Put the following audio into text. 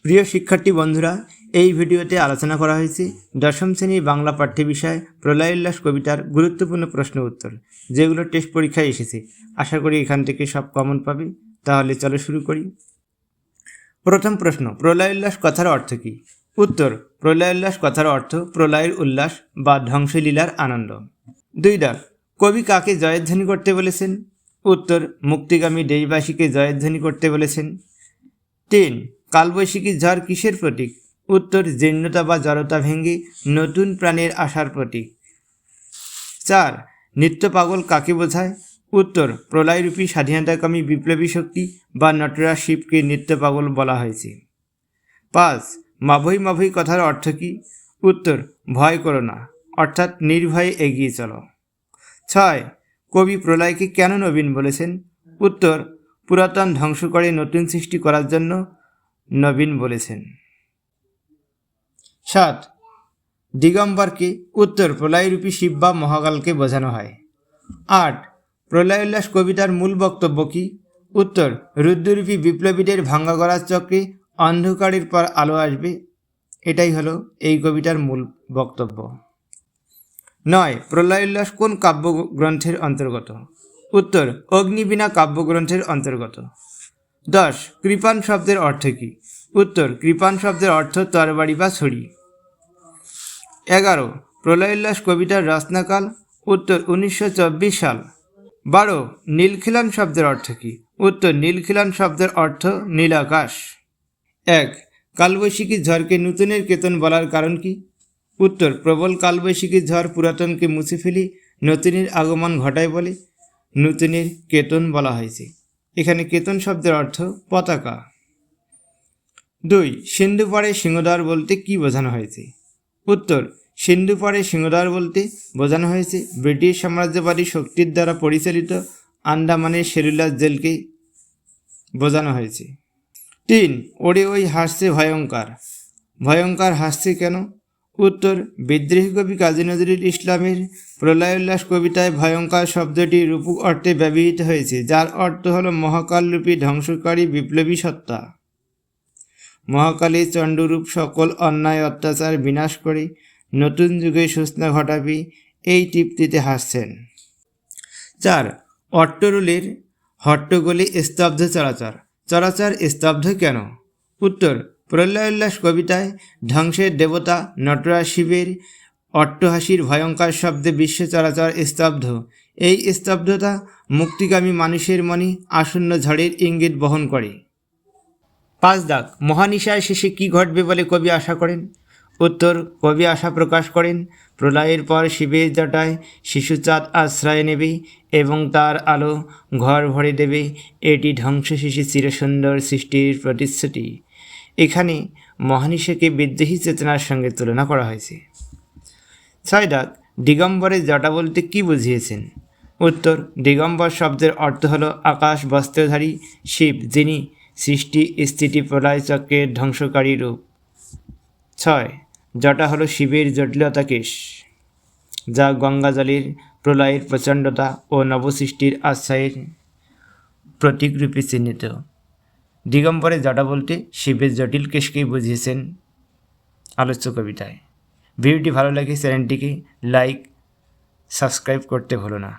প্রিয় শিক্ষার্থী বন্ধুরা, এই ভিডিওতে আলোচনা করা হয়েছে দশম শ্রেণীর বাংলা পাঠ্য বিষয় প্রলয় উল্লাস কবিতার গুরুত্বপূর্ণ প্রশ্ন উত্তর, যেগুলো টেস্ট পরীক্ষায় এসেছে। আশা করি এখান থেকে সব কমন পাবে। তাহলে চলো শুরু করি। প্রথম প্রশ্ন, প্রলয় উল্লাস কথার অর্থ কী? উত্তর, প্রলয় উল্লাস কথার অর্থ প্রলয়ের উল্লাস বা ধ্বংসলীলার আনন্দ। 2 কবি কাকে জয়ধ্বনি করতে বলেছেন? উত্তর, মুক্তিগামী দেশবাসীকে জয়ধ্বনি করতে বলেছেন। 3 কালবৈশাখী ঝড় কিসের প্রতীক? উত্তর, জীর্ণতা বা জড়তা ভেঙে নতুন প্রাণের আশার প্রতীক। 4 নিত্য পাগল কাকে বোঝায়? উত্তর, প্রলয়রূপী স্বাধীনতাকামী বিপ্লবী শক্তি বা নটরাজ শিবকে নিত্য পাগল বলা হয়েছে। 5 মাভৈ মাভৈ কথার অর্থ কী? উত্তর, ভয় করো না, অর্থাৎ নির্ভয়ে এগিয়ে চলো। 6 কবি প্রলয়কে কেন নবীন বলেছেন? উত্তর, পুরাতন ধ্বংস করে নতুন সৃষ্টি করার জন্য নবীন বলেছেন। 7 দিগম্বরকে? উত্তর, প্রলয়রূপী শিব বা মহাকালকে বোঝানো হয়। 8 প্রলয় উল্লাস কবিতার মূল বক্তব্য কী? উত্তর, রুদ্ররূপী বিপ্লবীদের ভাঙ্গা গড়ার চক্রে অন্ধকারের পর আলো আসবে, এটাই হলো এই কবিতার মূল বক্তব্য। 9 প্রলয় উল্লাস কোন কাব্যগ্রন্থের অন্তর্গত? উত্তর, অগ্নিবীণা কাব্যগ্রন্থের অন্তর্গত। 10 কৃপাণ শব্দের অর্থ কী? উত্তর, কৃপাণ শব্দের অর্থ তরবারি বা ছড়ি। 11 প্রলয় উল্লাস কবিতার রচনাকাল? উত্তর, 1924 সাল। 12 নীলখিলান শব্দের অর্থ কী? উত্তর, নীলখিলান শব্দের অর্থ নীল আকাশ। 1 কালবৈশাখী ঝড়কে নূতনের কেতন বলার কারণ কী? উত্তর, প্রবল কালবৈশাখী ঝড় পুরাতনকে মুছে ফেলে নতুনের আগমন ঘটায় বলে নূতনের কেতন বলা হয়েছে। এখানে কেতন শব্দের অর্থ পতাকা। 2 সিন্ধু পাড়ে সিংহদ্বার বলতে কী বোঝানো হয়েছে? উত্তর, সিন্ধু পাড়ে সিংহদ্বার বলতে বোঝানো হয়েছে ব্রিটিশ সাম্রাজ্যবাদী শক্তির দ্বারা পরিচালিত আন্দামানের সেলুলার জেলকে বোঝানো হয়েছে। 3 ওরে ওই হাসছে ভয়ঙ্কর, ভয়ঙ্কর হাসছে কেন? উত্তর, বিদ্রোহী কবি কাজী নজরুল ইসলামের প্রলয় উল্লাস কবিতায় ভয়ঙ্কর শব্দটি রূপক অর্থে ব্যবহৃত হয়েছে, যার অর্থ হল মহাকালরূপী ধ্বংসকারী বিপ্লবী সত্তা। মহাকালী চণ্ডরূপ সকল অন্যায় অত্যাচার বিনাশ করে নতুন যুগের সূচনা ঘটাবে, এই তৃপ্তিতে হাসছেন। 4 অট্টরুলের হট্টগোলে স্তব্ধ চরাচর, চরাচর স্তব্ধ কেন? উত্তর, প্রলয় উল্লাস কবিতায় ধ্বংসের দেবতা নটরাজ শিবের অট্টহাসির ভয়ঙ্কর শব্দে বিশ্ব চরাচর স্তব্ধ। এই স্তব্ধতা মুক্তিগামী মানুষের মনে আসন্ন ঝড়ের ইঙ্গিত বহন করে। 5 মহানিশার শেষে কী ঘটবে বলে কবি আশা করেন? উত্তর, কবি আশা প্রকাশ করেন প্রলয়ের পর শিবের জটায় শিশুচাঁদ আশ্রয় নেবে এবং তার আলো ঘর ভরে দেবে। এটি ধ্বংসশেষী চিরসুন্দর সৃষ্টির প্রতিশ্রুতি। এখানে মহানিশাকে বিদ্রোহী চেতনার সঙ্গে তুলনা করা হয়েছে। 6 দিগম্বরের জটা বলতে কী বুঝিয়েছেন? উত্তর, দিগম্বর শব্দের অর্থ হল আকাশ বস্ত্রধারী শিব, যিনি সৃষ্টি স্থিতি প্রলয় চক্রের ধ্বংসকারী রূপ। 6 জটা হলো শিবের জটিলতা কেশ, যা গঙ্গাজলের প্রলয়ের প্রচণ্ডতা ও নবসৃষ্টির আশ্রয়ের প্রতীকরূপে চিহ্নিত। দিগম্বরের জটা বলতে শিবের জটিল কেশকেই বুঝিয়েছেন আলোচ্য কবিতায়। ভিডিওটি ভালো লাগে চ্যানেলটিকে লাইক সাবস্ক্রাইব করতে ভুলো না।